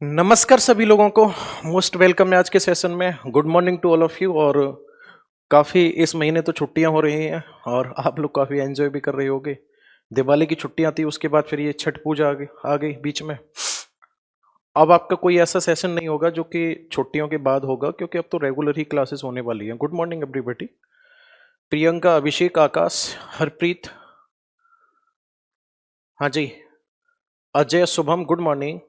नमस्कार सभी लोगों को। मोस्ट वेलकम है आज के सेशन में। Good morning to all of you. और काफ़ी इस महीने तो छुट्टियां हो रही हैं और आप लोग काफ़ी एंजॉय भी कर रहे होगे। दिवाली की छुट्टियां थी, उसके बाद फिर ये छठ पूजा आ गई बीच में। अब आपका कोई ऐसा सेशन नहीं होगा जो कि छुट्टियों के बाद होगा, क्योंकि अब तो रेगुलर ही क्लासेस होने वाली हैं। Good morning everybody. Priyanka, Abhishek, Akash, Harpreet, हाँ जी, Ajay, Shubham, good morning.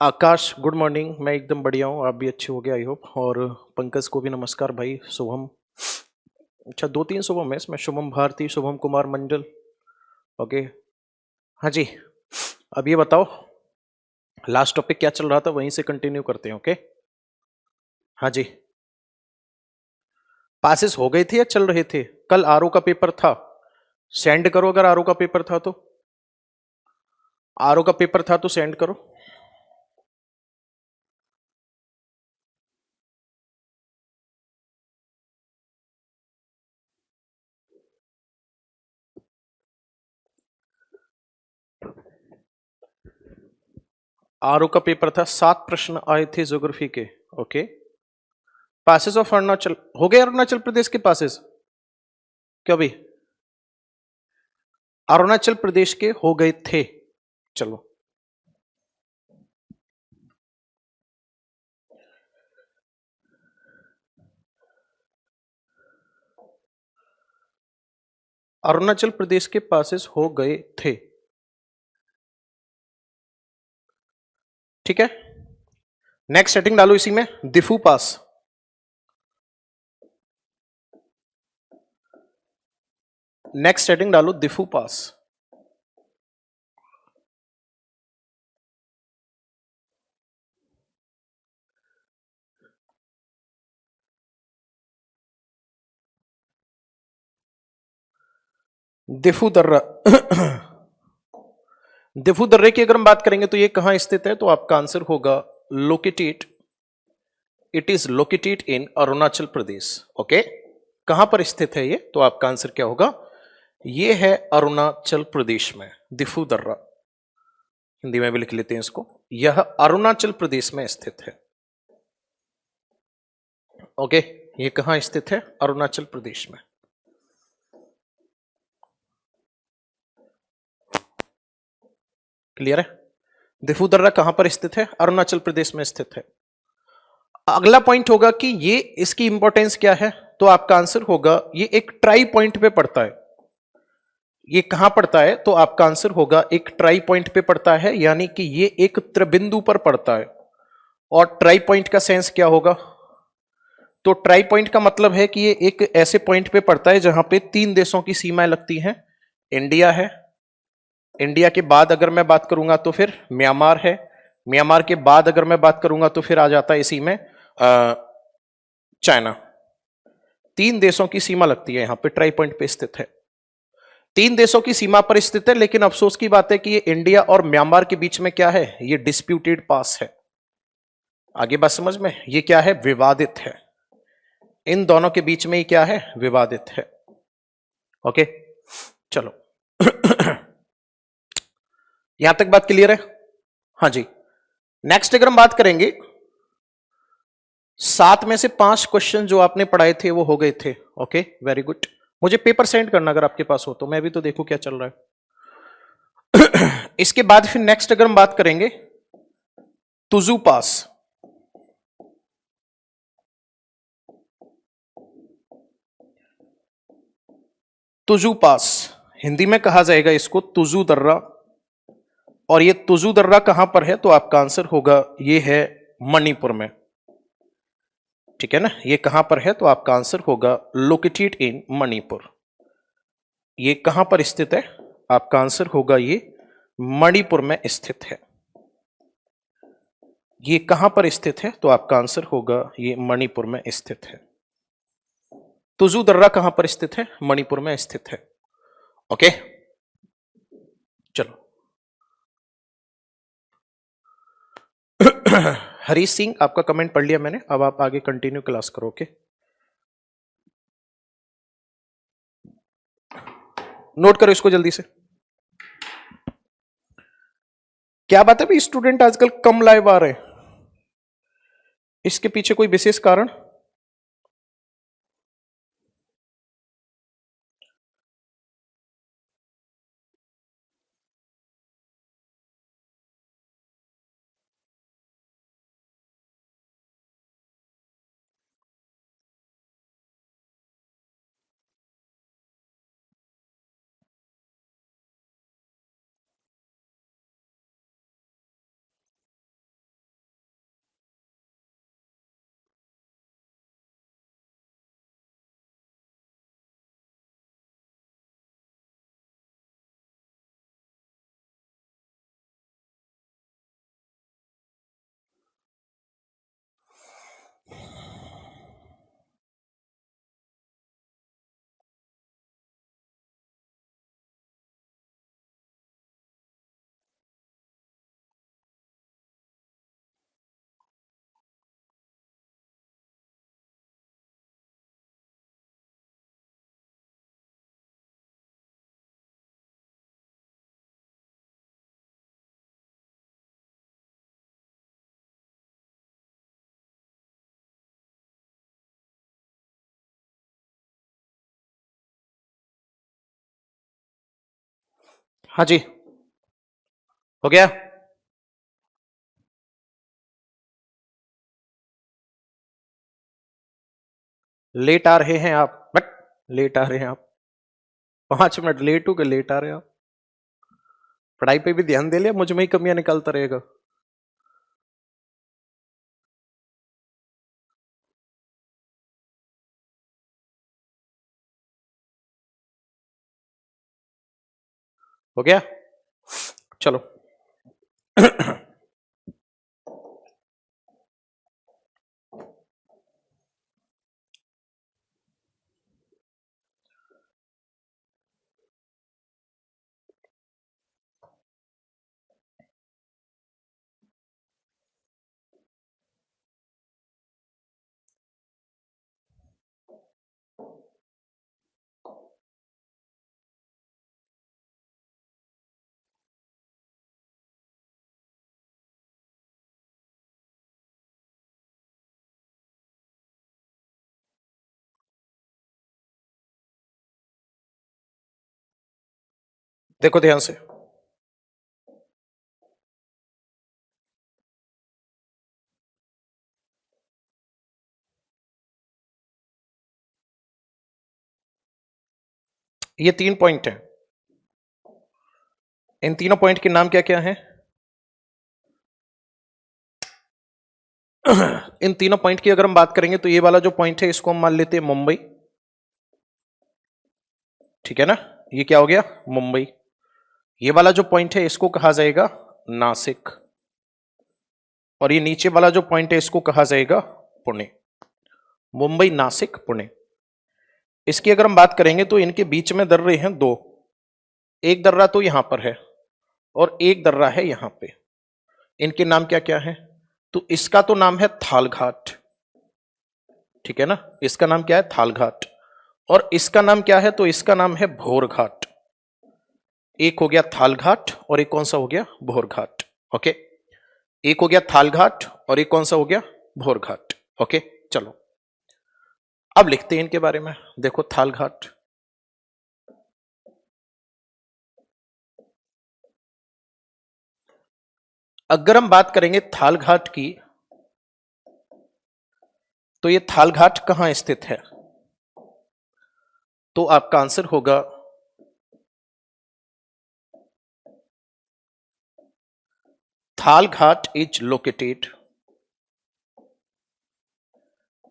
Akash, good morning. मैं एकदम बढ़िया हूँ, आप भी अच्छे हो गए आई होप। और पंकज को भी नमस्कार भाई। शुभम, अच्छा दो तीन शुभम है इसमें। शुभम भारती, शुभम कुमार मंडल। ओके, हाँ जी। अब ये बताओ, लास्ट टॉपिक क्या चल रहा था, वहीं से कंटिन्यू करते हैं। ओके, हाँ जी। पासेस हो गए थे या चल रहे थे? कल आरओ का पेपर था। सेंड करो अगर आरओ का पेपर था तो। आरओ का पेपर था तो सेंड करो। आरओ का पेपर था, 7 प्रश्न आए थे ज्योग्राफी के। ओके, पासेस ऑफ अरुणाचल हो गए। अरुणाचल प्रदेश के पासेस क्या भाई? अरुणाचल प्रदेश के हो गए थे। चलो, अरुणाचल प्रदेश के पासेस हो गए थे। ठीक है, नेक्स्ट सेटिंग डालो इसी में। दिफू पास, नेक्स्ट सेटिंग डालो दिफू पास। दिफू दर्रा दिफू दर्रे की अगर हम बात करेंगे तो ये कहां स्थित है, तो आपका आंसर होगा located. It is located in Arunachal Pradesh. Okay, कहां पर स्थित है ये, तो आपका आंसर क्या होगा? ये है अरुणाचल प्रदेश में दिफू दर्रा। हिंदी में भी लिख लेते हैं इसको, यह अरुणाचल प्रदेश में स्थित है। ओके, ये कहां स्थित है? अरुणाचल प्रदेश में। क्लियर है? दिफू दर्रा कहां पर स्थित है? अरुणाचल प्रदेश में स्थित है। अगला पॉइंट होगा कि ये इसकी इंपॉर्टेंस क्या है, तो आपका आंसर होगा ये एक ट्राई पॉइंट पे पड़ता है। ये कहां पड़ता है, तो आपका आंसर होगा एक ट्राई पॉइंट पे पड़ता है, यानी कि ये एक त्रिबिंदु पर पड़ता है। और ट्राई पॉइंट का सेंस क्या होगा? तो ट्राई पॉइंट का मतलब है कि ये एक ऐसे पॉइंट पे पड़ता है जहां पे 3 देशों की सीमाएं लगती हैं। इंडिया है, इंडिया के बाद अगर मैं बात करूंगा तो फिर म्यांमार है, म्यांमार के बाद अगर मैं बात करूंगा तो फिर आ जाता है इसी में चाइना। 3 देशों की सीमा लगती है, यहां पे ट्राई पॉइंट पे स्थित है। 3 देशों की सीमा पर स्थित है, लेकिन अफसोस की बात है कि ये इंडिया और म्यांमार के बीच में क्या है, ये डिस्प्यूटेड पास है। आगे बात समझ में? ये क्या है? विवादित है। इन दोनों के बीच में ये क्या है? विवादित है। ओके, चलो यहां तक बात क्लियर है? हाँ जी। नेक्स्ट अगर हम बात करेंगे, 7 में से 5 क्वेश्चन जो आपने पढ़ाए थे वो हो गए थे। Okay, very good. मुझे पेपर सेंड करना अगर आपके पास हो तो, मैं भी तो देखूं क्या चल रहा है। इसके बाद फिर नेक्स्ट अगर हम बात करेंगे, तुजू पास। तुजू पास, हिंदी में कहा जाएगा इसको तुजू दर्रा। और ये तुजू दर्रा कहां पर है, तो आपका आंसर होगा ये है मणिपुर में। ठीक है ना, ये कहां पर है, तो आपका आंसर होगा लोकेटेड इन मणिपुर। ये कहां पर स्थित है, आपका आंसर होगा ये मणिपुर में स्थित है। ये कहां पर स्थित है, तो आपका आंसर होगा ये मणिपुर में स्थित है। तुजू दर्रा कहां पर स्थित है? मणिपुर में स्थित है। ओके, चलो। हरीश सिंह, आपका कमेंट पढ़ लिया मैंने, अब आप आगे कंटिन्यू क्लास करो। ओके, नोट करो इसको जल्दी से। क्या बात है भाई, स्टूडेंट आजकल कम लाइव आ रहे हैं, इसके पीछे कोई विशेष कारण? हाँ जी, हो गया। लेट आ रहे हैं आप, बट लेट आ रहे हैं आप, 5 मिनट लेट हो गए, लेट आ रहे हैं आप। पढ़ाई पे भी ध्यान दे लिया, मुझ में ही कमियां निकालता रहेगा। हो गया, चलो। देखो ध्यान से, ये 3 पॉइंट हैं, इन तीनों पॉइंट के नाम क्या क्या हैं? इन तीनों पॉइंट की अगर हम बात करेंगे तो ये वाला जो पॉइंट है इसको हम मान लेते हैं मुंबई, ठीक है ना, ये क्या हो गया? मुंबई। ये वाला जो पॉइंट है इसको कहा जाएगा नासिक, और ये नीचे वाला जो पॉइंट है इसको कहा जाएगा पुणे। मुंबई, नासिक, पुणे। इसकी अगर हम बात करेंगे तो इनके बीच में दर्रे हैं 2, एक दर्रा तो यहां पर है और एक दर्रा है यहां पे। इनके नाम क्या क्या है? तो इसका तो नाम है थाल घाट, ठीक है ना, इसका नाम क्या है? थाल घाट। और इसका नाम क्या है? तो इसका नाम है भोर घाट। एक हो गया थाल घाट और एक कौन सा हो गया? भोर घाट। ओके, एक हो गया थाल घाट और एक कौन सा हो गया? भोर घाट। ओके, चलो अब लिखते हैं इनके बारे में। देखो थाल घाट, अगर हम बात करेंगे थाल घाट की तो ये थाल घाट कहां स्थित है? तो आपका आंसर होगा थाल घाट इज लोकेटेड,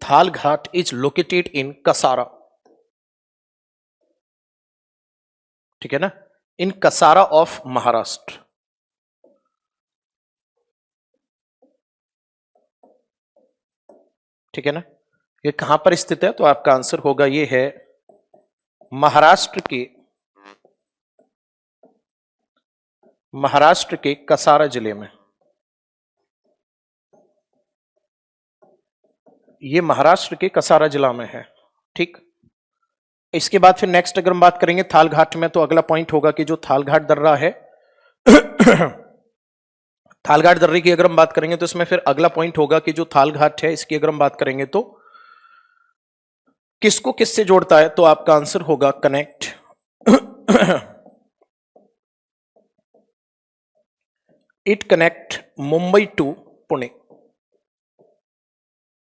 थाल घाट इज लोकेटेड इन कसारा, ठीक है ना, इन कसारा ऑफ महाराष्ट्र। ठीक है ना, ये कहां पर स्थित है? तो आपका आंसर होगा ये है महाराष्ट्र के कसारा जिले में। ये महाराष्ट्र के कसारा जिला में है, ठीक। इसके बाद फिर नेक्स्ट अगर हम बात करेंगे थाल घाट में, तो अगला पॉइंट होगा कि जो थाल घाट दर्रा है थालघाट दर्रे की अगर हम बात करेंगे तो इसमें फिर अगला पॉइंट होगा कि जो थालघाट है इसकी अगर हम बात करेंगे तो किसको किससे जोड़ता है, तो आपका आंसर होगा connect it connect Mumbai to Pune,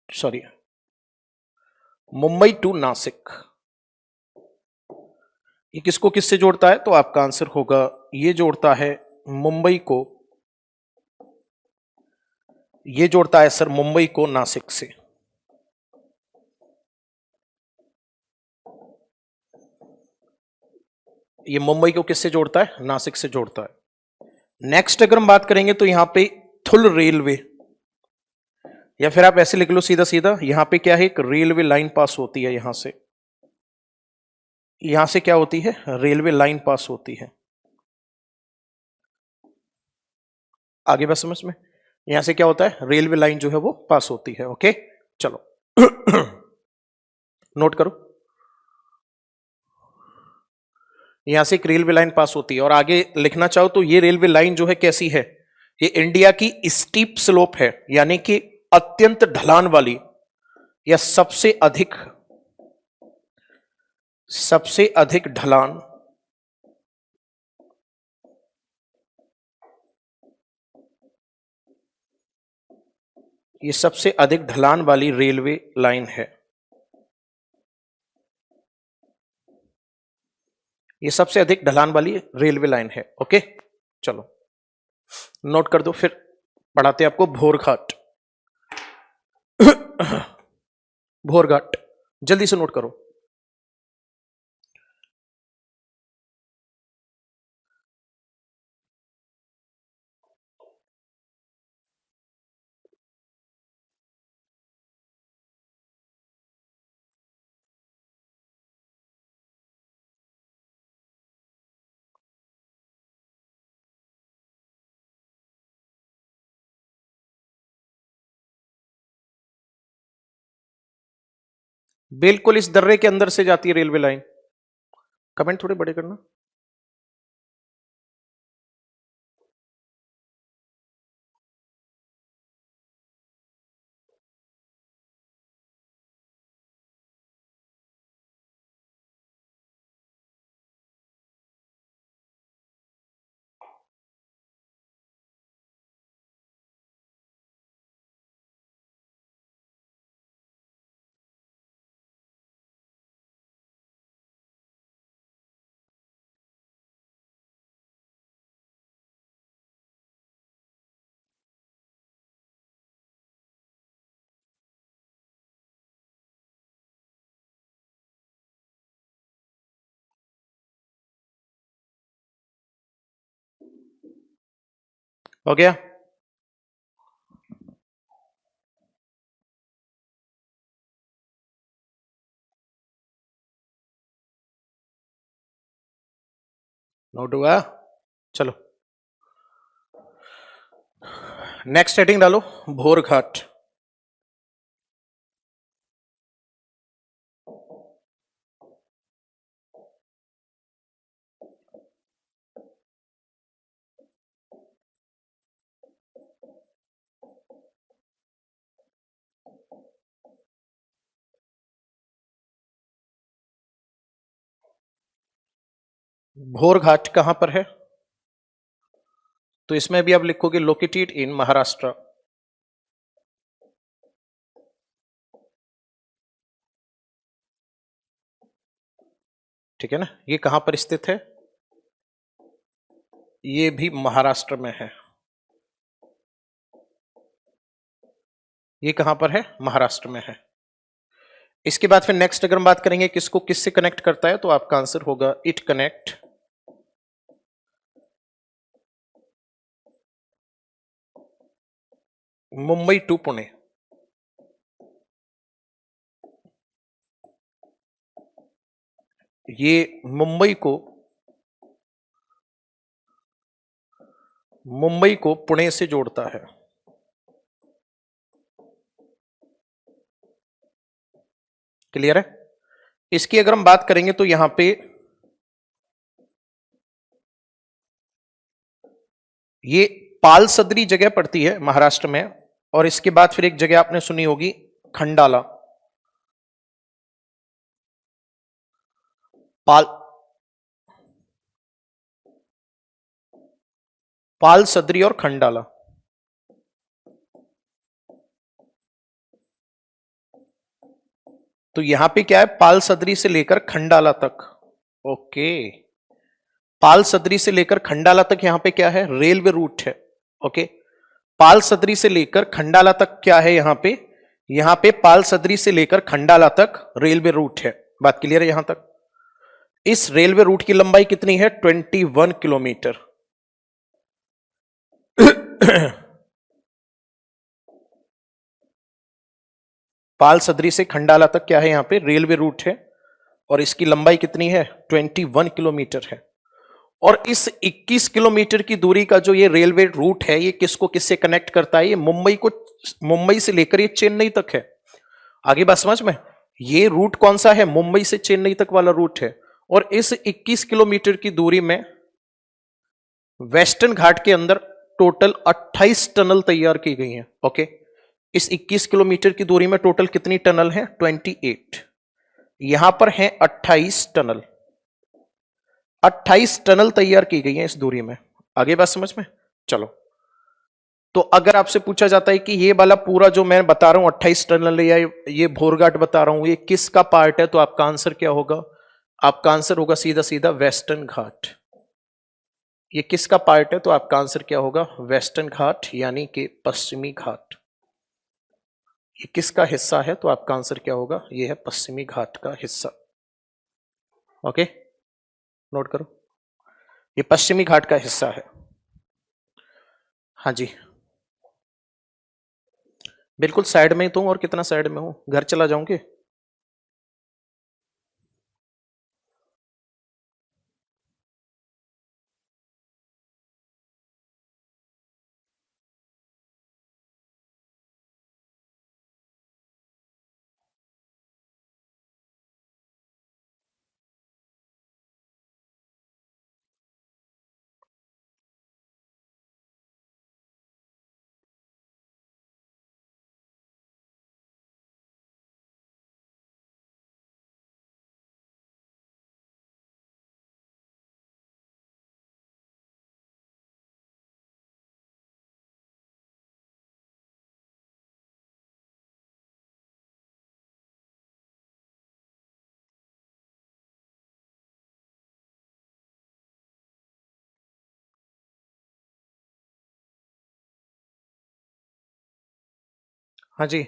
sorry Mumbai to Nashik. ये किसको किससे जोड़ता है, तो आपका आंसर होगा ये जोड़ता है मुंबई को, ये जोड़ता है सर मुंबई को नासिक से। ये मुंबई को किससे जोड़ता है, नासिक से जोड़ता है। नेक्स्ट अगर हम बात करेंगे तो यहां पे थुल रेलवे, या फिर आप ऐसे लिख लो सीधा सीधा, यहां पे क्या है, एक रेलवे लाइन पास होती है यहां से, यहां से क्या होती है, रेलवे लाइन पास होती है। आगे बस समझ में, यहां से क्या होता है, रेलवे लाइन जो है वो पास होती है। ओके चलो नोट करो, यहां से एक रेलवे लाइन पास होती है, और आगे लिखना चाहो तो ये रेलवे लाइन जो है कैसी है, ये इंडिया की स्टीप स्लोप है, यानी कि अत्यंत ढलान वाली, या सबसे अधिक ढलान, ये सबसे अधिक ढलान वाली रेलवे लाइन है, ये सबसे अधिक ढलान वाली रेलवे लाइन है। ओके चलो नोट कर दो, फिर पढ़ाते हैं आपको भोरघाट भोरघाट जल्दी से नोट करो। बिल्कुल इस दर्रे के अंदर से जाती है रेलवे लाइन। कमेंट थोड़े बड़े करना। हो गया, नोट हुआ। चलो नेक्स्ट हेडिंग डालो, भोरघाट। भोरघाट कहां पर है, तो इसमें भी आप लिखोगे लोकेटेड इन महाराष्ट्र। ठीक है ना, ये कहां पर स्थित है, ये भी महाराष्ट्र में है। ये कहां पर है, महाराष्ट्र में है। इसके बाद फिर नेक्स्ट अगर हम बात करेंगे किसको किससे कनेक्ट करता है, तो आपका आंसर होगा it connect Mumbai to Pune. ये मुंबई को पुणे से जोड़ता है। क्लियर है। इसकी अगर हम बात करेंगे तो यहां पे ये पाल सदरी जगह पड़ती है महाराष्ट्र में, और इसके बाद फिर एक जगह आपने सुनी होगी खंडाला। पाल सदरी और खंडाला। तो यहां पे क्या है, पाल सदरी से लेकर खंडाला तक। ओके, पाल सदरी से लेकर खंडाला तक यहां पे क्या है, रेलवे रूट है। ओके, पाल सदरी से लेकर खंडाला तक क्या है यहां पे पाल सदरी से लेकर खंडाला तक रेलवे रूट है। बात क्लियर है यहां तक? इस रेलवे रूट की लंबाई कितनी है, 21 किलोमीटर। पाल सदरी से खंडाला तक क्या है, यहां पे रेलवे रूट है, और इसकी लंबाई कितनी है, 21 किलोमीटर है। और इस 21 किलोमीटर की दूरी का जो ये रेलवे रूट है, ये किसको किससे कनेक्ट करता है, ये मुंबई से लेकर ये चेन्नई तक है। आगे बात समझ में? ये रूट कौन सा है, मुंबई से चेन्नई तक वाला रूट है। और इस 21 किलोमीटर की दूरी में वेस्टर्न घाट के अंदर टोटल 28 टनल तैयार की गई हैं। ओके, इस 21 किलोमीटर की दूरी में टोटल कितनी टनल है, 28। यहां पर है 28 टनल। 28 टनल तैयार की गई हैं इस दूरी में। आगे बात समझ में? चलो, तो अगर आपसे पूछा जाता है कि ये वाला पूरा जो मैं बता रहा हूं 28 टनल, या ये भोरघाट बता रहा हूं, ये किसका पार्ट है, तो आपका आंसर क्या होगा? आपका आंसर होगा सीधा सीधा वेस्टर्न घाट। ये किसका पार्ट है, तो आपका आंसर क्या होगा, वेस्टर्न घाट, यानी कि पश्चिमी घाट। ये किसका हिस्सा है, तो आपका आंसर क्या होगा, ये है पश्चिमी घाट का हिस्सा। ओके, नोट करो, ये पश्चिमी घाट का हिस्सा है। हाँ जी, बिल्कुल साइड में ही तो हूं, और कितना साइड में हूं, घर चला जाऊंगे। हाँ जी,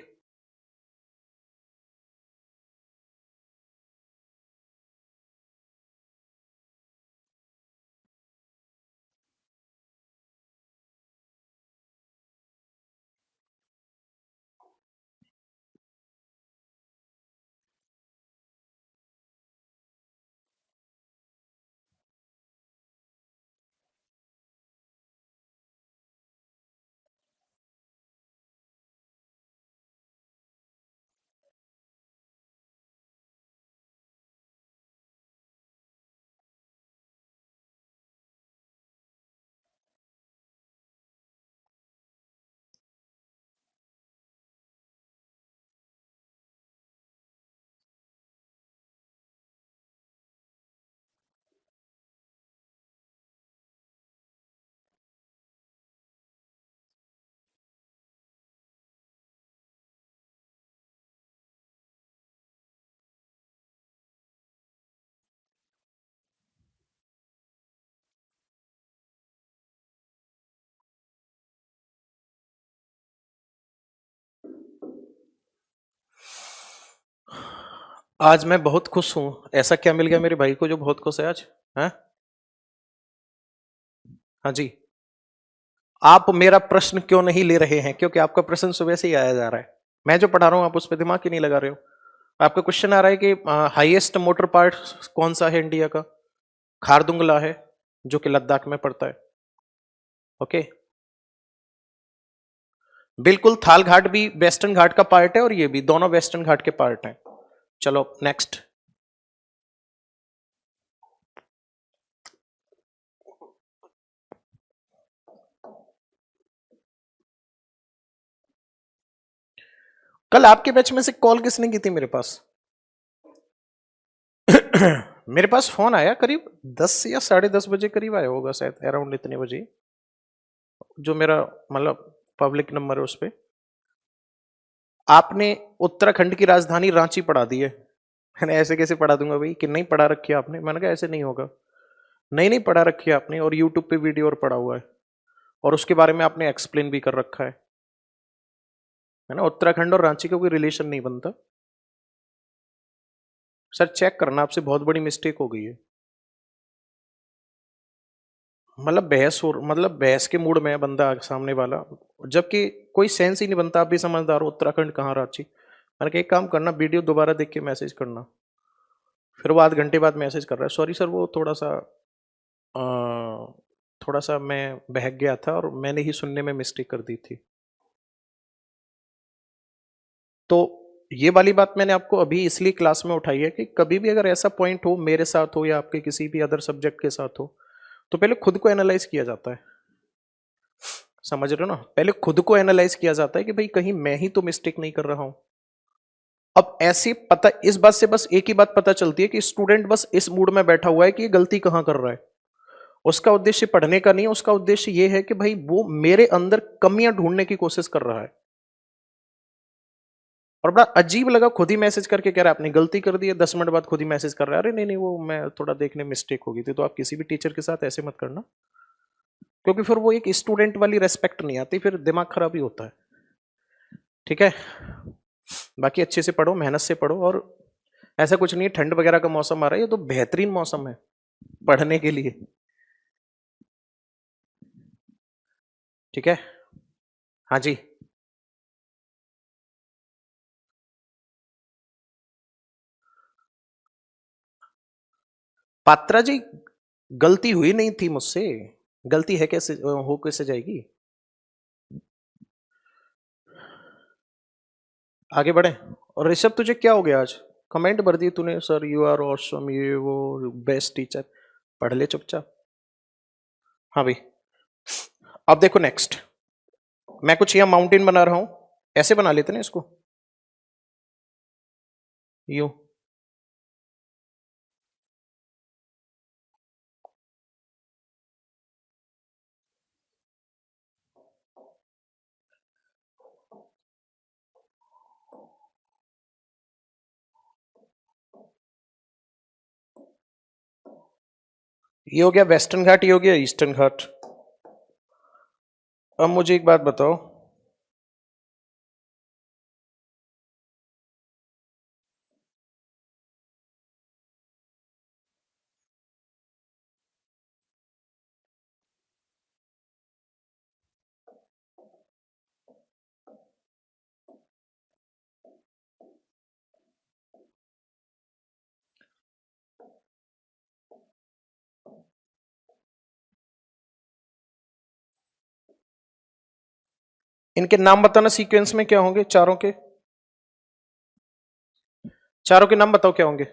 आज मैं बहुत खुश हूं। ऐसा क्या मिल गया मेरे भाई को जो बहुत खुश है आज? हैं? हाँ जी, आप मेरा प्रश्न क्यों नहीं ले रहे हैं? क्योंकि आपका प्रश्न सुबह से ही आया जा रहा है। मैं जो पढ़ा रहा हूं आप उस पर दिमाग क्यों नहीं लगा रहे हो? आपका क्वेश्चन आ रहा है कि हाईएस्ट मोटर पार्क कौन सा है इंडिया का? खारदुंगला है, जो कि लद्दाख में पड़ता है। ओके, बिल्कुल, थाल घाट भी वेस्टर्न घाट का पार्ट है, और ये भी, दोनों वेस्टर्न घाट के पार्ट हैं। चलो नेक्स्ट। कल आपके बैच में से कॉल किसने की थी मेरे पास? मेरे पास फोन आया करीब 10 या 10:30 बजे करीब आया होगा शायद, अराउंड इतने बजे, जो मेरा मतलब पब्लिक नंबर है उस पे, आपने उत्तराखंड की राजधानी रांची पढ़ा दी है। मैंने ऐसे कैसे पढ़ा दूंगा भाई, कि नहीं पढ़ा रखी है आपने? मैंने कहा ऐसे नहीं होगा। नहीं नहीं पढ़ा रखी है आपने, और यूट्यूब पे वीडियो और पढ़ा हुआ है, और उसके बारे में आपने एक्सप्लेन भी कर रखा है ना। उत्तराखंड और रांची का कोई रिलेशन नहीं बनता सर, चेक करना, आपसे बहुत बड़ी मिस्टेक हो गई है। मतलब बहस के मूड में है बंदा सामने वाला, जबकि कोई सेंस ही नहीं बनता। आप भी समझदार हो, उत्तराखंड कहाँ रांची। मैंने कहा एक काम करना, वीडियो दोबारा देख के मैसेज करना। फिर वो आध घंटे बाद मैसेज कर रहा है, सॉरी सर वो अ, थोड़ा सा मैं बहक गया था और मैंने ही सुनने में मिस्टेक कर दी थी। तो ये वाली बात मैंने आपको अभी इसलिए क्लास में उठाई है कि कभी भी अगर ऐसा पॉइंट हो मेरे साथ हो या आपके किसी भी अदर सब्जेक्ट के साथ हो, तो पहले खुद को एनालाइज किया जाता है। समझ रहे हो ना, पहले खुद को एनालाइज किया जाता है कि भाई कहीं मैं ही तो मिस्टेक नहीं कर रहा हूं। अब ऐसी पता, इस बात से बस एक ही बात पता चलती है कि स्टूडेंट बस इस मूड में बैठा हुआ है कि ये गलती कहां कर रहा है। उसका उद्देश्य पढ़ने का नहीं है, उसका उद्देश्य ये है कि भाई वो मेरे अंदर कमियां ढूंढने की कोशिश कर रहा है। और बड़ा अजीब लगा, खुद ही मैसेज करके कह रहा है आपने गलती कर दी है। 10 मिनट बाद खुद ही मैसेज कर रहा है, अरे नहीं नहीं वो मैं थोड़ा देखने मिस्टेक हो गई थी। तो आप किसी भी टीचर के साथ ऐसे मत करना, क्योंकि फिर वो एक स्टूडेंट वाली रेस्पेक्ट नहीं आती, फिर दिमाग खराब ही होता है। ठीक है, बाकी अच्छे से पढ़ो, मेहनत से पढ़ो, और ऐसा कुछ नहीं है ठंड वगैरह का मौसम आ रहा है, ये तो बेहतरीन मौसम है पढ़ने के लिए। ठीक है, हाँ जी। पात्रा जी, गलती हुई नहीं थी मुझसे, गलती है कैसे, हो कैसे जाएगी। आगे बढ़े। और ऋषभ तुझे क्या हो गया आज, कमेंट भर दी तूने, सर यू आर ऑसम, ये वो बेस्ट टीचर। पढ़ ले चुपचाप। हाँ भाई, अब देखो नेक्स्ट, मैं कुछ यहाँ माउंटेन बना रहा हूं, ऐसे बना लेते ना इसको, यू। ये हो गया वेस्टर्न घाट, ये हो गया ईस्टर्न घाट। अब मुझे एक बात बताओ, इनके नाम बताना सीक्वेंस में क्या होंगे, चारों के, चारों के नाम बताओ क्या होंगे।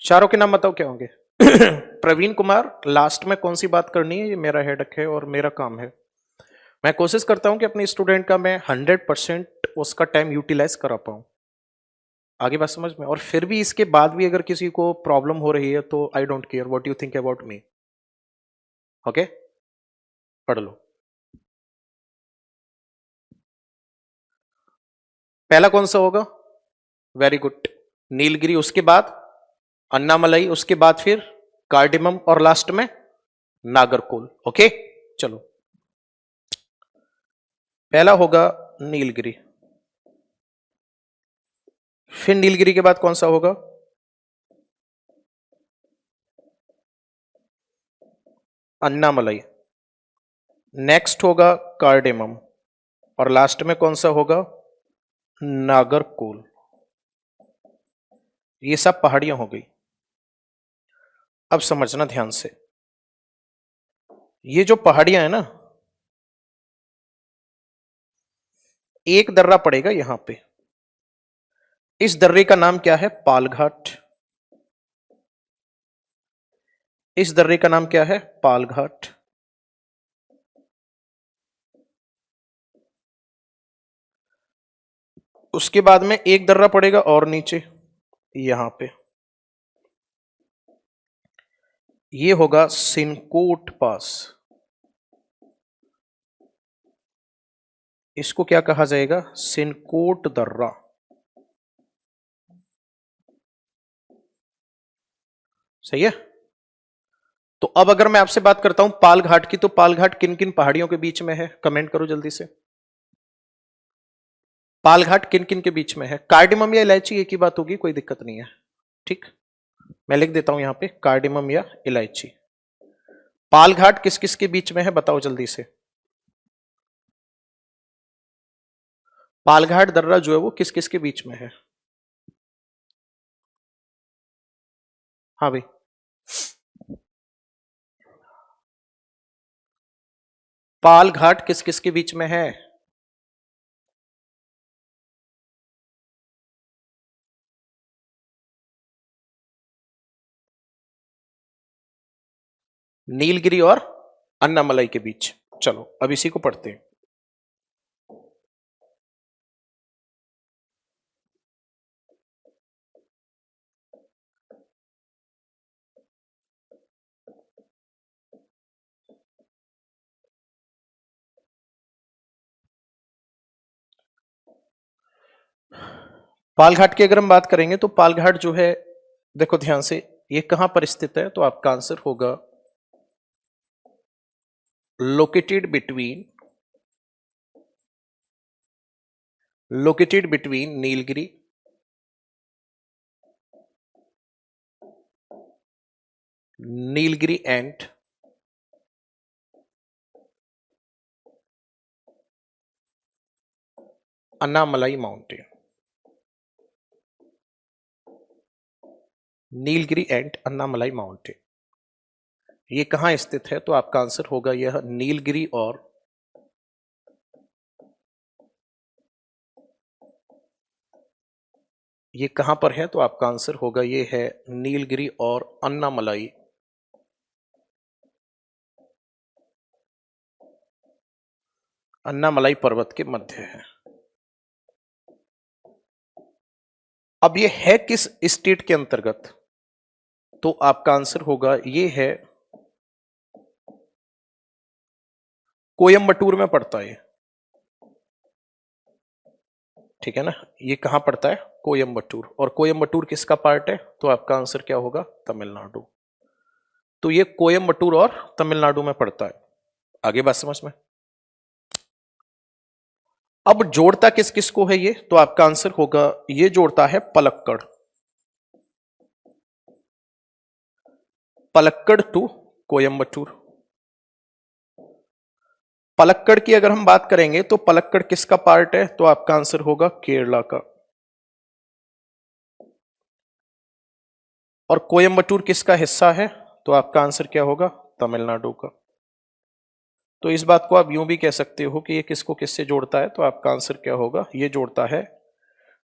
चारों के नाम बताओ क्या होंगे। प्रवीण कुमार, लास्ट में कौन सी बात करनी है, ये मेरा हेडक है और मेरा काम है। मैं कोशिश करता हूं कि अपने स्टूडेंट का मैं 100% उसका टाइम यूटिलाइज करा पाऊं। आगे बात समझ में, और फिर भी इसके बाद भी अगर किसी को प्रॉब्लम हो रही है तो I don't care what you think about me. Okay, पढ़ लो। पहला कौन सा होगा, वेरी गुड, नीलगिरी, उसके बाद अन्नामलई, उसके बाद फिर कार्डिमम, और लास्ट में नागरकोल। ओके, चलो, पहला होगा नीलगिरी, फिर नीलगिरी के बाद कौन सा होगा, अन्नामलई, नेक्स्ट होगा कार्डेमम, और लास्ट में कौन सा होगा, नागरकोल। ये सब पहाड़ियां हो गई। अब समझना ध्यान से, ये जो पहाड़ियां है ना, एक दर्रा पड़ेगा यहां पे, इस दर्रे का नाम क्या है? पालघाट। इस दर्रे का नाम क्या है? पालघाट। उसके बाद में एक दर्रा पड़ेगा और नीचे यहां पे, ये होगा सिनकोट पास। इसको क्या कहा जाएगा? सिनकोट दर्रा। सही है। तो अब अगर मैं आपसे बात करता हूं पालघाट की, तो पालघाट किन किन पहाड़ियों के बीच में है? कमेंट करो जल्दी से। पालघाट किन किन के बीच में है? कार्डिमम या इलायची एक ही बात होगी, कोई दिक्कत नहीं है। ठीक, मैं लिख देता हूं यहां पे कार्डिमम या इलायची। पालघाट किस किस के बीच में है बताओ जल्दी से। पालघाट दर्रा जो है वो किस किस के बीच में है? हाँ भाई, पालघाट किस किस के बीच में है? नीलगिरी और अन्नामलाई के बीच। चलो अब इसी को पढ़ते हैं। पालघाट की अगर हम बात करेंगे तो पालघाट जो है, देखो ध्यान से, ये कहां पर स्थित है? तो आपका आंसर होगा located between Nilgiri and Annamalai mountain. Nilgiri and Annamalai mountain ये कहां स्थित है? तो आपका आंसर होगा यह नीलगिरी और ये कहां पर है? तो आपका आंसर होगा ये है नीलगिरी और अन्नामलाई पर्वत के मध्य है। अब ये है किस स्टेट के अंतर्गत? तो आपका आंसर होगा ये है कोयंबटूर में पड़ता है। ठीक है ना, ये कहां पड़ता है? कोयंबटूर। और कोयंबटूर किसका पार्ट है? तो आपका आंसर क्या होगा? तमिलनाडु। तो ये कोयंबटूर और तमिलनाडु में पड़ता है। आगे बात समझ में। अब जोड़ता किस किस को है ये? तो आपका आंसर होगा ये जोड़ता है पलक्कड़। पलक्कड़ टू कोयंबटूर। पलक्कड़ की अगर हम बात करेंगे तो पलक्कड़ किसका पार्ट है? तो आपका आंसर होगा केरला का। और कोयंबटूर किसका हिस्सा है? तो आपका आंसर क्या होगा? तमिलनाडु का। तो इस बात को आप यूं भी कह सकते हो कि ये किसको किससे जोड़ता है? तो आपका आंसर क्या होगा? ये जोड़ता है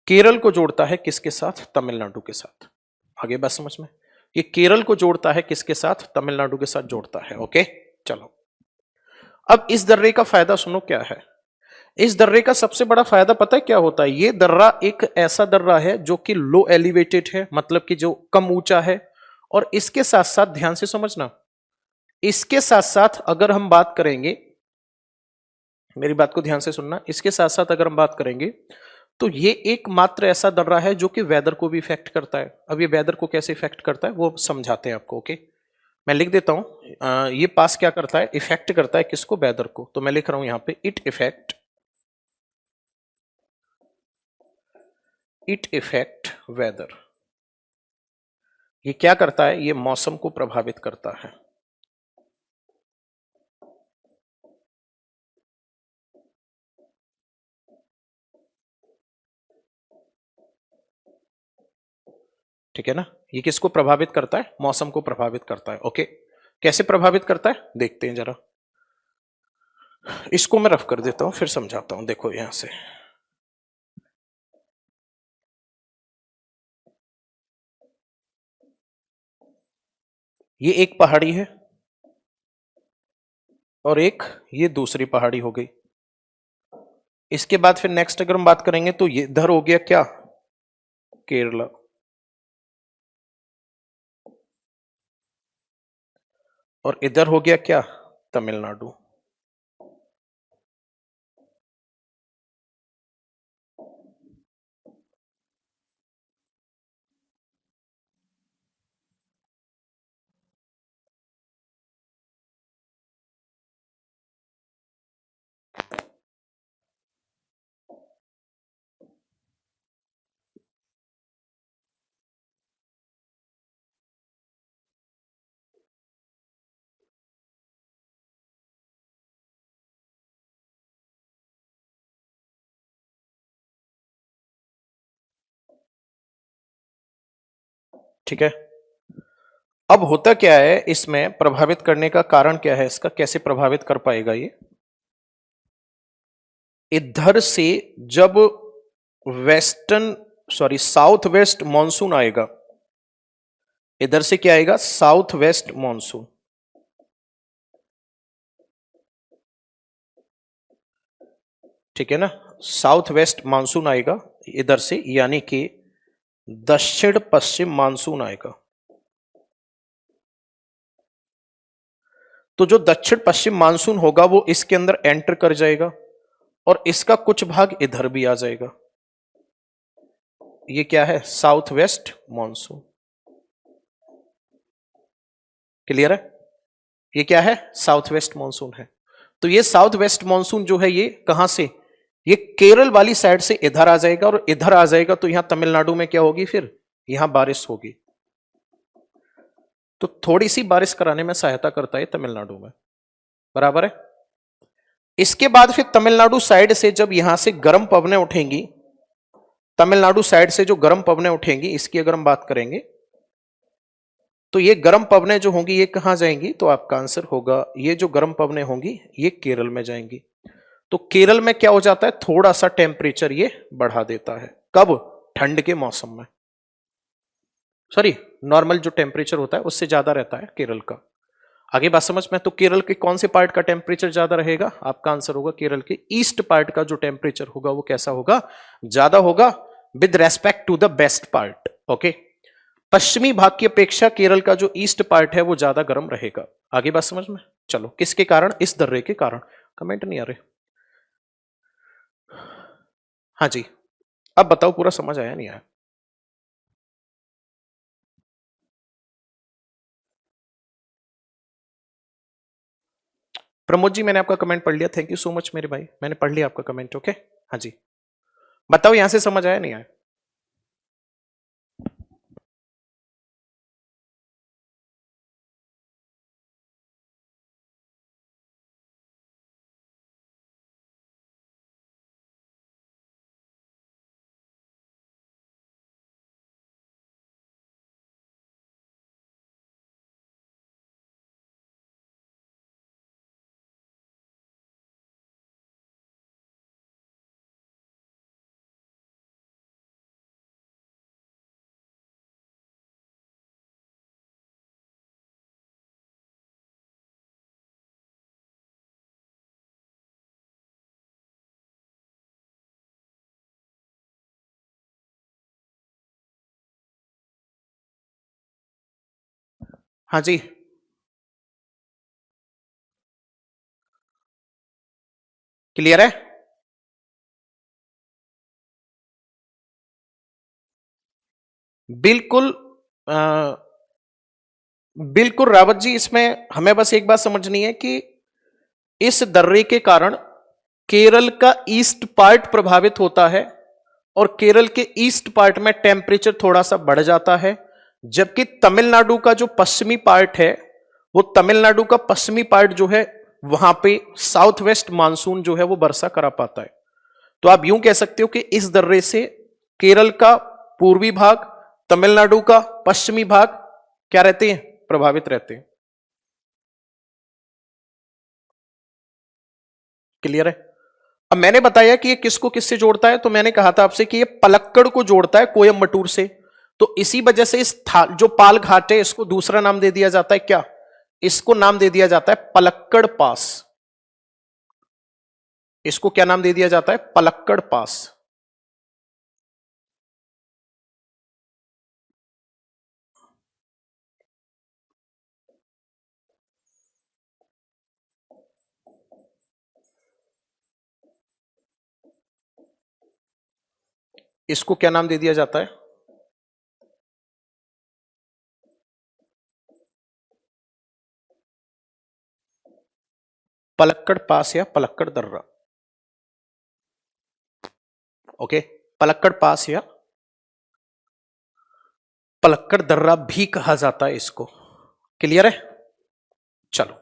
केरल को, जोड़ता है किसके साथ? तमिलनाडु के साथ। आगे बात समझ में। ये केरल को जोड़ता है किसके साथ? तमिलनाडु के साथ जोड़ता है। ओके चलो, अब इस दर्रे का फायदा सुनो क्या है। इस दर्रे का सबसे बड़ा फायदा पता है क्या होता है? ये दर्रा एक ऐसा दर्रा है जो कि लो एलिवेटेड है, मतलब कि जो कम ऊंचा है। और इसके साथ साथ ध्यान से समझना, इसके साथ साथ अगर हम बात करेंगे, मेरी बात को ध्यान से सुनना, इसके साथ साथ अगर हम बात करेंगे तो ये एकमात्र ऐसा दर्रा है जो कि वेदर को भी इफेक्ट करता है। अब ये वेदर को कैसे इफेक्ट करता है वो समझाते हैं आपको। ओके, मैं लिख देता हूं, ये पास क्या करता है? इफेक्ट करता है किसको? वेदर को। तो मैं लिख रहा हूं यहां पे इट इफेक्ट वेदर। ये क्या करता है? ये मौसम को प्रभावित करता है। ठीक है ना, ये किसको प्रभावित करता है? मौसम को प्रभावित करता है। ओके, कैसे प्रभावित करता है देखते हैं जरा। इसको मैं रफ कर देता हूं फिर समझाता हूं। देखो यहां से ये एक पहाड़ी है और एक ये दूसरी पहाड़ी हो गई। इसके बाद फिर नेक्स्ट अगर हम बात करेंगे तो ये इधर हो गया क्या, केरला, और इधर हो गया क्या, तमिलनाडु। ठीक है, अब होता क्या है, इसमें प्रभावित करने का कारण क्या है, इसका कैसे प्रभावित कर पाएगा ये, इधर से जब साउथ वेस्ट मॉनसून आएगा, इधर से क्या आएगा, साउथ वेस्ट मॉनसून, ठीक है ना, साउथ वेस्ट मानसून आएगा इधर से, यानी कि दक्षिण पश्चिम मानसून आएगा। तो जो दक्षिण पश्चिम मानसून होगा वो इसके अंदर एंटर कर जाएगा और इसका कुछ भाग इधर भी आ जाएगा। ये क्या है, साउथ वेस्ट मॉनसून। क्लियर है, ये क्या है, साउथ वेस्ट मॉनसून है। तो ये साउथ वेस्ट मॉनसून जो है ये कहां से, ये केरल वाली साइड से इधर आ जाएगा और इधर आ जाएगा, तो यहां तमिलनाडु में क्या होगी, फिर यहां बारिश होगी। तो थोड़ी सी बारिश कराने में सहायता करता है तमिलनाडु में, बराबर है। इसके बाद फिर तमिलनाडु साइड से जब यहां से गर्म पवनें उठेंगी, तमिलनाडु साइड से जो गर्म पवनें उठेंगी, इसकी अगर हम बात करेंगे तो ये गर्म पवनें जो होंगी ये कहां जाएंगी, तो आपका आंसर होगा ये जो गर्म पवनें होंगी ये केरल में जाएंगी। तो केरल में क्या हो जाता है, थोड़ा सा टेम्परेचर ये बढ़ा देता है, कब, ठंड के मौसम में, सॉरी नॉर्मल जो टेम्परेचर होता है उससे ज्यादा रहता है केरल का। आगे बात समझ में, तो केरल के कौन से पार्ट का टेम्परेचर ज्यादा रहेगा, आपका आंसर होगा केरल के ईस्ट पार्ट का जो टेम्परेचर होगा वो कैसा होगा, ज्यादा होगा with respect to the west part. Okay, पश्चिमी भाग की अपेक्षा केरल का जो ईस्ट पार्ट है वो ज्यादा गर्म रहेगा। आगे बात समझ में, चलो किसके कारण, इस दर्रे के कारण। कमेंट नहीं आ रहे, हाँ जी, अब बताओ पूरा समझ आया नहीं आया। प्रमोद जी मैंने आपका कमेंट पढ़ लिया, थैंक यू सो मच मेरे भाई, मैंने पढ़ लिया आपका कमेंट। ओके हाँ जी, बताओ यहां से समझ आया नहीं आया। हाँ जी, क्लियर है, बिल्कुल बिल्कुल रावत जी, इसमें हमें बस एक बात समझनी है कि इस दर्रे के कारण केरल का ईस्ट पार्ट प्रभावित होता है और केरल के ईस्ट पार्ट में टेम्परेचर थोड़ा सा बढ़ जाता है, जबकि तमिलनाडु का जो पश्चिमी पार्ट है, वो तमिलनाडु का पश्चिमी पार्ट जो है वहां पे साउथ वेस्ट मानसून जो है वो वर्षा करा पाता है। तो आप यूं कह सकते हो कि इस दर्रे से केरल का पूर्वी भाग, तमिलनाडु का पश्चिमी भाग क्या रहते हैं, प्रभावित रहते हैं। क्लियर है। अब मैंने बताया कि ये किसको किससे जोड़ता है, तो मैंने कहा था आपसे कि ये पलक्कड़ को जोड़ता है कोयम्बटूर से। तो इसी वजह से इस जो पाल घाट है इसको दूसरा नाम दे दिया जाता है क्या? इसको नाम दे दिया जाता है पलक्कड़ पास। इसको क्या नाम दे दिया जाता है? पलक्कड़ पास। इसको क्या नाम दे दिया जाता है? पलक्कड़ पास या पलक्कड़ दर्रा। ओके, पलक्कड़ पास या पलक्कड़ दर्रा भी कहा जाता है इसको। क्लियर है? चलो,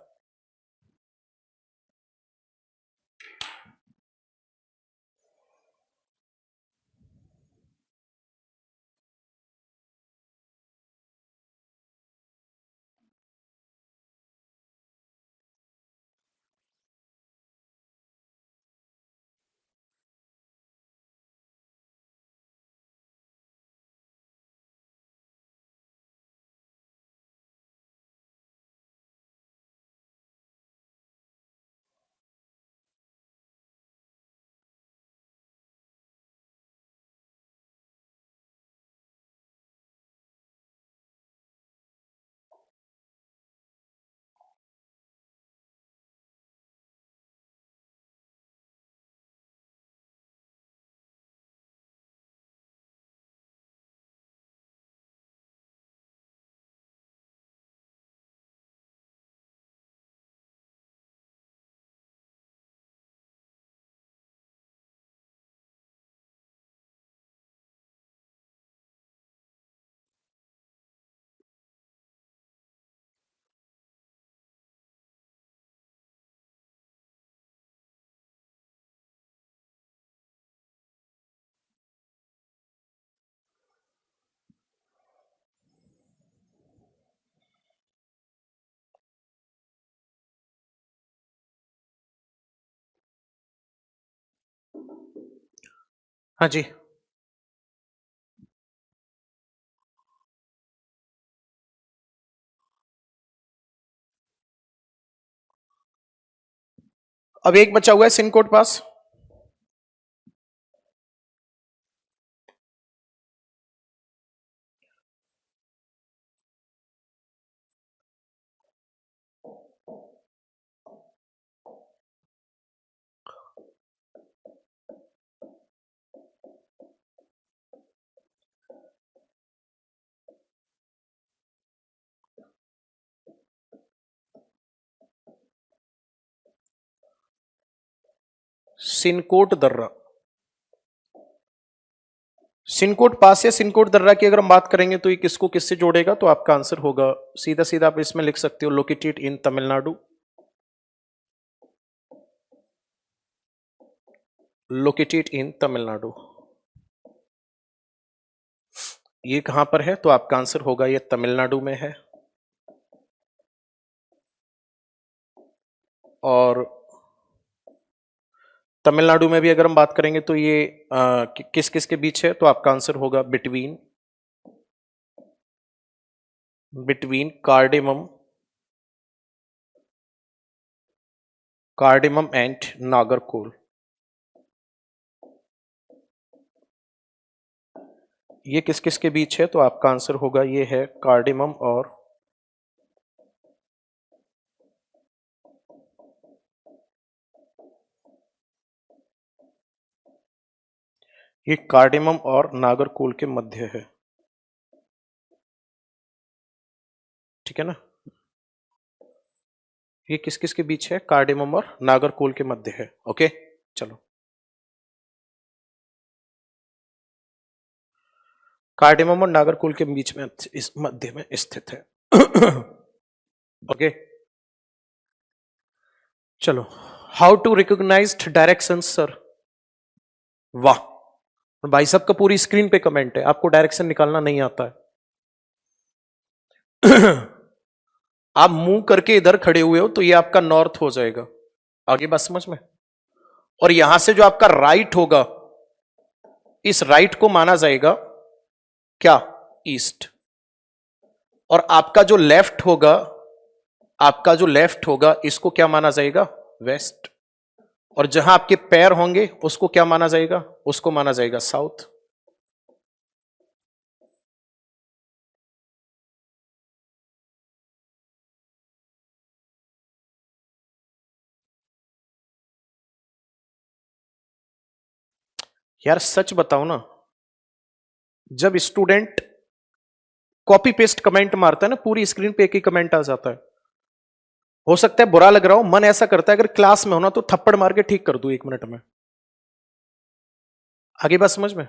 हाँ जी, अब एक बचा हुआ है सिनकोट पास। सिनकोट दर्रा, सिनकोट पास या सिनकोट दर्रा की अगर हम बात करेंगे तो ये किसको किससे जोड़ेगा? तो आपका आंसर होगा सीधा सीधा आप इसमें लिख सकते हो located in Tamil Nadu. Located in Tamil Nadu, ये कहां पर है? तो आपका आंसर होगा ये तमिलनाडु में है। और तमिलनाडु में भी अगर हम बात करेंगे तो ये किस किस के बीच है? तो आपका आंसर होगा between between cardamom cardamom and Nagercoil. ये किस किस के बीच है? तो आपका आंसर होगा ये है कार्डेमम और ये कार्डेमम और नागरकोल के मध्य है। ठीक है ना? ये किस किस के बीच है? कार्डेमम और नागरकोल के मध्य है। ओके, चलो, कार्डेमम और नागरकोल के बीच में इस मध्य में स्थित है। ओके, चलो, how to recognise direction sir? वाह भाई साहब का पूरी स्क्रीन पे कमेंट है, आपको डायरेक्शन निकालना नहीं आता है। आप मुंह करके इधर खड़े हुए हो तो ये आपका नॉर्थ हो जाएगा। आगे बात समझ में? और यहां से जो आपका राइट होगा, इस राइट को माना जाएगा क्या? ईस्ट, और आपका जो लेफ्ट होगा, आपका जो लेफ्ट होगा इसको क्या माना जाएगा? वेस्ट। और जहां आपके पैर होंगे उसको क्या माना जाएगा? उसको माना जाएगा साउथ। यार सच बताओ ना, जब स्टूडेंट कॉपी पेस्ट कमेंट मारता है ना, पूरी स्क्रीन पे एक ही कमेंट आ जाता है। हो सकता है बुरा लग रहा हो, मन ऐसा करता है अगर क्लास में होना तो थप्पड़ मार के ठीक कर दूं 1 मिनट में। आगे बात समझ में?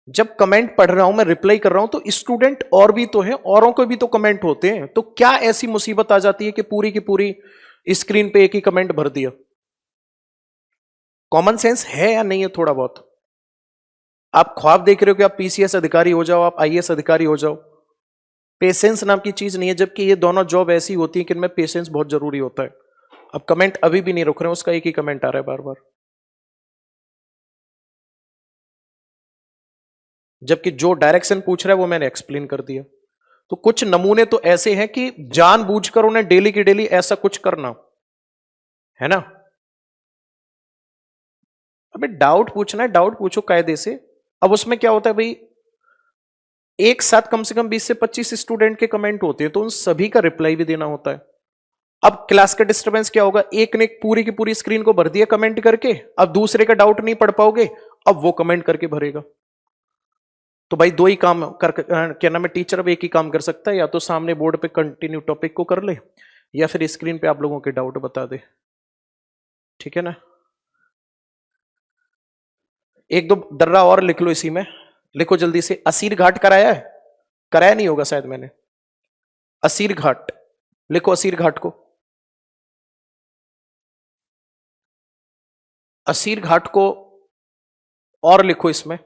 जब कमेंट पढ़ रहा हूं, मैं रिप्लाई कर रहा हूं, तो स्टूडेंट और भी तो है, औरों को भी तो कमेंट होते हैं, तो क्या ऐसी मुसीबत आ जाती है कि पूरी की पूरी स्क्रीन पे एक ही कमेंट भर दिया? कॉमन सेंस है या नहीं है थोड़ा बहुत? आप ख्वाब देख रहे हो कि आप पीसीएस अधिकारी हो जाओ, आप आईएएस अधिकारी हो जाओ। पेशेंस नाम की चीज नहीं है, जबकि ये दोनों जॉब ऐसी होती है कि इनमें पेशेंस बहुत जरूरी होता है। अब कमेंट अभी भी नहीं रुक रहे हैं, उसका एक ही कमेंट आ रहा है बार बार, जबकि जो डायरेक्शन पूछ रहा है वो मैंने एक्सप्लेन कर दिया। तो कुछ नमूने तो ऐसे हैं कि जानबूझकर उन्हें डेली की डेली ऐसा कुछ करना है ना। अबे डाउट पूछना है, डाउट पूछो कायदे से। अब उसमें क्या होता है भाई, एक साथ कम से कम 20 से 25 स्टूडेंट के कमेंट होते हैं, तो उन सभी का रिप्लाई भी देना होता है। अब क्लास का डिस्टरबेंस क्या होगा, एक ने पूरी की पूरी स्क्रीन को भर दिया कमेंट करके, अब दूसरे का डाउट नहीं पढ़ पाओगे, अब वो कमेंट करके भरेगा। तो भाई दो ही काम क्या नाम है, टीचर अब एक ही काम कर सकता है, या तो सामने बोर्ड पे कंटिन्यू टॉपिक को कर ले, या फिर स्क्रीन पे आप लोगों के डाउट बता दे। ठीक है ना? एक दो दर्रा और लिख लो इसी में, लिखो जल्दी से। असीर घाट कराया है? कराया नहीं होगा शायद मैंने। असीर घाट, लिखो असीर घाट को। असीर घाट को और लिखो इसमें।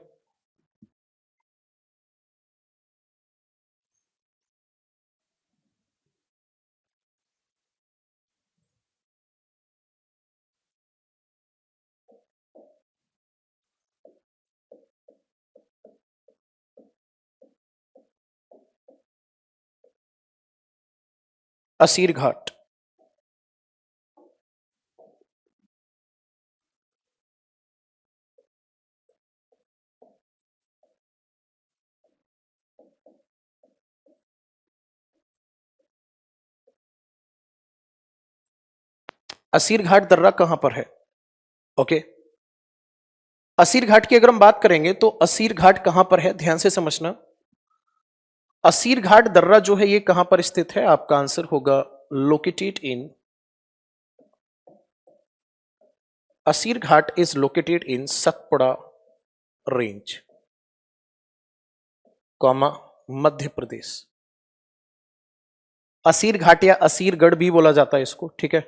असीर घाट, असीर घाट दर्रा कहां पर है? ओके, असीर घाट की अगर हम बात करेंगे तो असीर घाट कहां पर है, ध्यान से समझना। असीर घाट दर्रा जो है ये कहां पर स्थित है? आपका आंसर होगा located in, Asir Ghat is located in Satpura range, comma Madhya Pradesh. Asir Ghat या असीरगढ़ भी बोला जाता है इसको, ठीक है।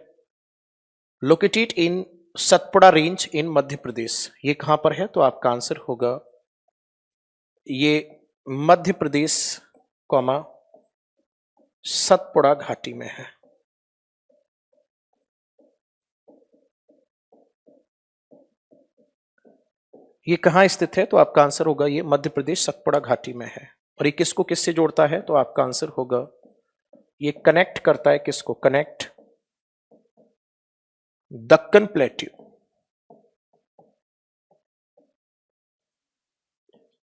Located in Satpura range in Madhya Pradesh, ये कहां पर है? तो आपका आंसर होगा ये मध्य प्रदेश, कॉमा सतपुड़ा घाटी में है। ये कहां स्थित है? तो आपका आंसर होगा ये मध्य प्रदेश सतपुड़ा घाटी में है। और ये किसको किससे जोड़ता है? तो आपका आंसर होगा ये कनेक्ट करता है किसको? Connect Deccan plateau,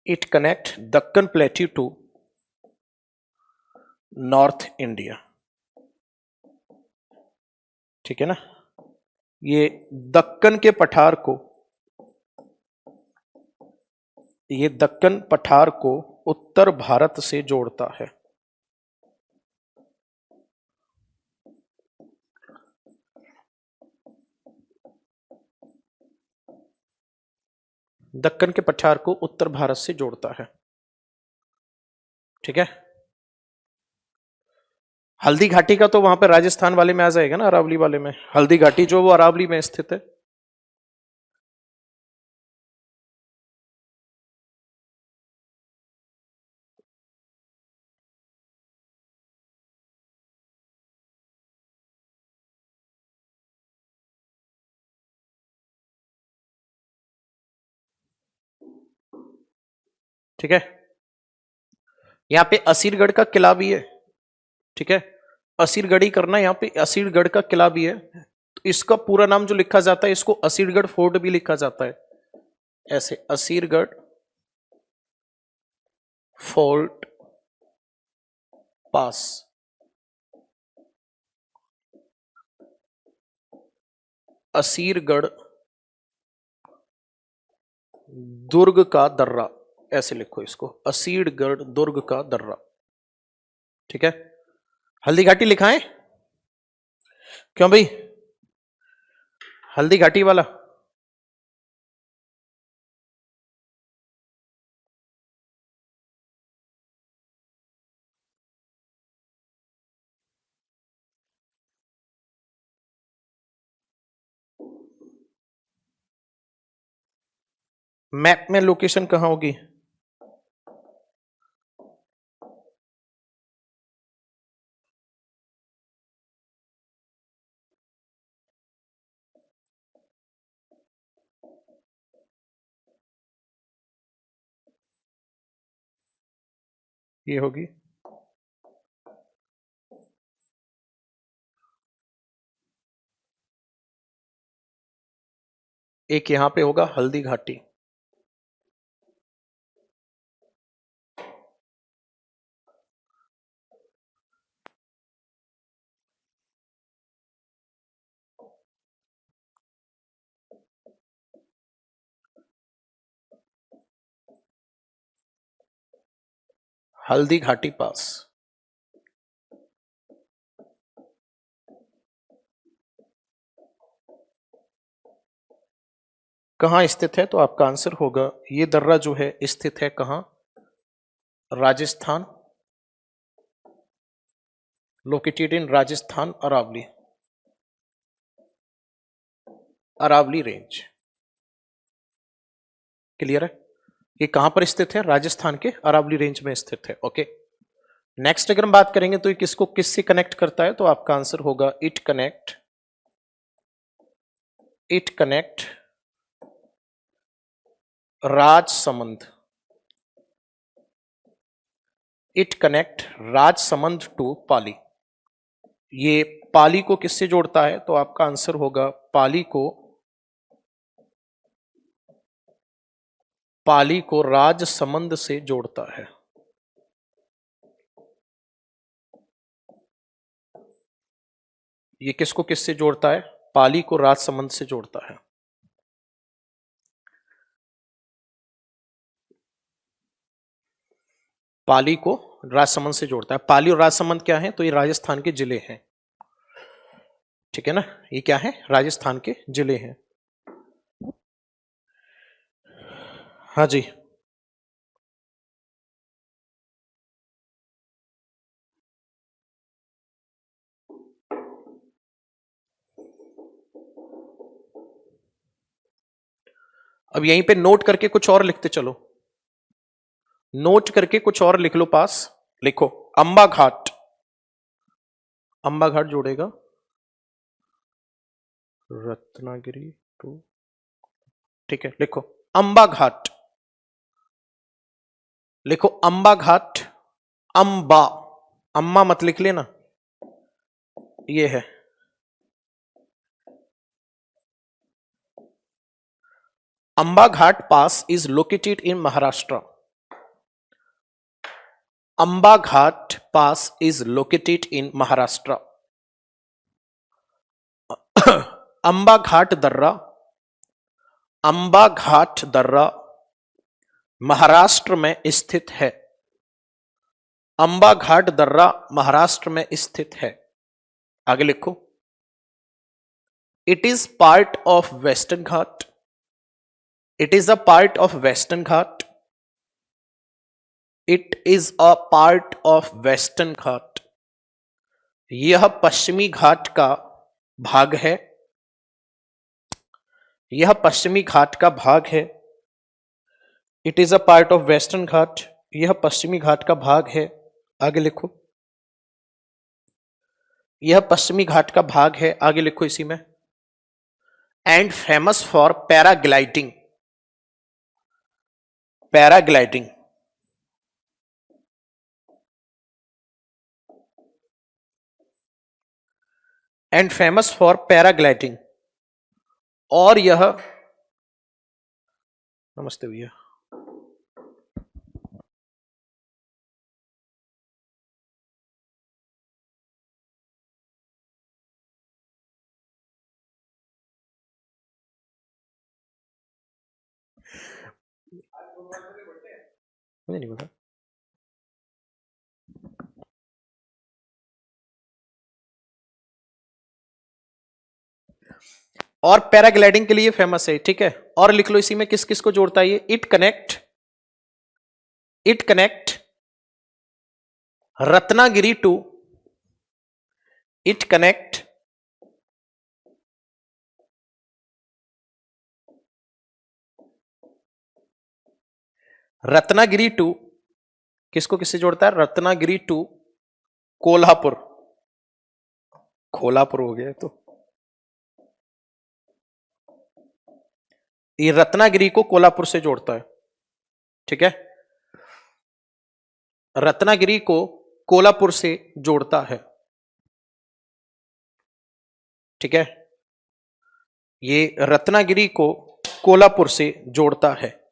it connect Deccan plateau to north India. ठीक है ना? ये दक्कन के पठार को, ये दक्कन पठार को उत्तर भारत से जोड़ता है। दक्कन के पठार को उत्तर भारत से जोड़ता है। ठीक है। हल्दी घाटी का तो वहां पर राजस्थान वाले में आ जाएगा ना, अरावली वाले में। हल्दी घाटी जो वो अरावली में स्थित है। ठीक है। यहां पे असीरगढ़ का किला भी है, ठीक है, असीरगढ़ी करना, यहां पे असीरगढ़ का किला भी है, तो इसका पूरा नाम जो लिखा जाता है इसको असीरगढ़ फोर्ट भी लिखा जाता है, ऐसे असीरगढ़ फोर्ट पास। असीरगढ़ दुर्ग का दर्रा, ऐसे लिखो इसको, असीरगढ़ दुर्ग का दर्रा, ठीक है। हल्दी घाटी लिखा है क्यों भाई, हल्दी घाटी वाला? मैप में लोकेशन कहां होगी? ये होगी, एक यहां पे होगा हल्दी घाटी, हल्दी घाटी पास। कहां स्थित है? तो आपका आंसर होगा ये दर्रा जो है स्थित है कहां? Rajasthan, located in Rajasthan, Aravalli, Aravalli range. Clear है? ये कहां पर स्थित है? राजस्थान के अरावली रेंज में स्थित है। ओके, नेक्स्ट अगर हम बात करेंगे तो ये किसको किससे कनेक्ट करता है, तो आपका आंसर होगा it connect Rajsamand, it connect Rajsamand to Pali. ये पाली को किससे जोड़ता है, तो आपका आंसर होगा पाली को राजसमंद से जोड़ता है। ये किसको किससे जोड़ता है? पाली को राजसमंद से जोड़ता है। पाली को राजसमंद से जोड़ता है। पाली और राजसमंद क्या है? तो ये राजस्थान के जिले हैं, ठीक है ना, ये क्या है? राजस्थान के जिले हैं। हाँ जी, अब यहीं पे नोट करके कुछ और लिखते चलो, नोट करके कुछ और लिख लो पास। लिखो अंबा घाट, अंबा घाट जोड़ेगा रत्नागिरी टू, ठीक है, लिखो अंबा घाट, लिखो अंबा घाट, अंबा, अम्मा मत लिख लेना, ये है Amba Ghat pass is located in Maharashtra. Amba Ghat pass is located in Maharashtra. Amba Ghat दर्रा, अंबा घाट दर्रा महाराष्ट्र में स्थित है। अंबा घाट दर्रा महाराष्ट्र में स्थित है। आगे लिखो, it is part of western Ghat, it is a part of western Ghat, it is a part of western Ghat. यह पश्चिमी घाट का भाग है, यह पश्चिमी घाट का भाग है। It is a part of western Ghat, यह पश्चिमी घाट का भाग है। आगे लिखो, यह पश्चिमी घाट का भाग है। आगे लिखो इसी में, and famous for paragliding, paragliding, and famous for paragliding. और यह, नमस्ते भैया, मुझे नहीं पता। और पैराग्लाइडिंग के लिए फेमस है, ठीक है। और लिख लो इसी में किस किस को जोड़ता है ये, it connect Ratnagiri to, it connect Ratnagiri to, किसको किससे जोड़ता है, रत्नागिरी टू कोल्हापुर, कोल्हापुर हो गया तो, ये रत्नागिरी को कोल्हापुर से जोड़ता है, ठीक है। रत्नागिरी को कोल्हापुर से जोड़ता है, ठीक है। ये रत्नागिरी को कोल्हापुर से जोड़ता है।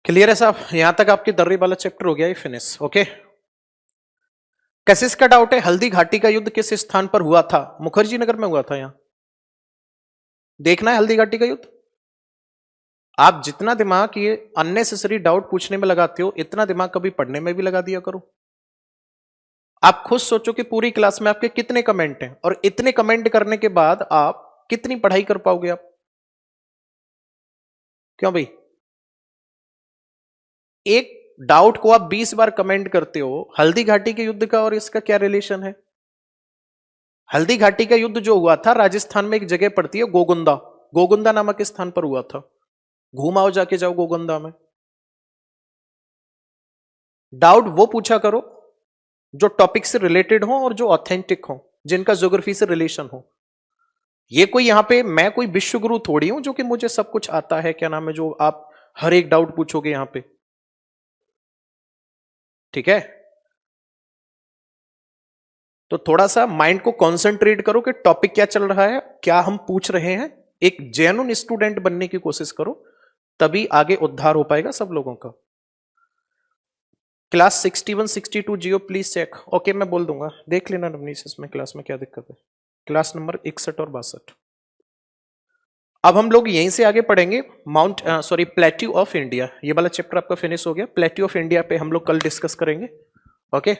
क्लियर है साहब, यहां तक आपकी दर्री वाला चैप्टर हो गया, ये फिनिश, ओके। कैसिस का डाउट है, हल्दी घाटी का युद्ध किस स्थान पर हुआ था, मुखर्जी नगर में हुआ था। यहां देखना है हल्दी घाटी का युद्ध। आप जितना दिमाग ये अननेसेसरी डाउट पूछने में लगाते हो, इतना दिमाग कभी पढ़ने में भी लगा दिया करो। आप खुद सोचो कि पूरी क्लास में आपके कितने कमेंट हैं, और इतने कमेंट करने के बाद आप कितनी पढ़ाई कर पाओगे आप, क्यों भाई। एक डाउट को आप 20 बार कमेंट करते हो, हल्दी घाटी के युद्ध का और इसका क्या रिलेशन है। हल्दी घाटी का युद्ध जो हुआ था, राजस्थान में एक जगह पड़ती है गोगुंदा, गोगुंदा नामक स्थान पर हुआ था। घूमाओ, जाके जाओ गोगुंदा में। डाउट वो पूछा करो जो टॉपिक से रिलेटेड हो और जो ऑथेंटिक हो, जिनका ज्योग्राफी से रिलेशन हो। ये कोई यहां पे मैं कोई विश्वगुरु थोड़ी हूं जो कि मुझे सब कुछ आता है, क्या नाम है, जो आप हर एक डाउट पूछोगे यहां पे, ठीक है। तो थोड़ा सा माइंड को कंसंट्रेट करो कि टॉपिक क्या चल रहा है, क्या हम पूछ रहे हैं। एक जेन्युइन स्टूडेंट बनने की कोशिश करो, तभी आगे उद्धार हो पाएगा सब लोगों का। क्लास 61 62 जियो प्लीज चेक, ओके मैं बोल दूंगा, देख लेना नवनीश इसमें क्लास में क्या दिक्कत है। क्लास नंबर 61 और 62। अब हम लोग यहीं से आगे पढ़ेंगे प्लेट्यू ऑफ इंडिया। ये वाला चैप्टर आपका फिनिश हो गया। प्लेट्यू ऑफ इंडिया पे हम लोग कल डिस्कस करेंगे, ओके।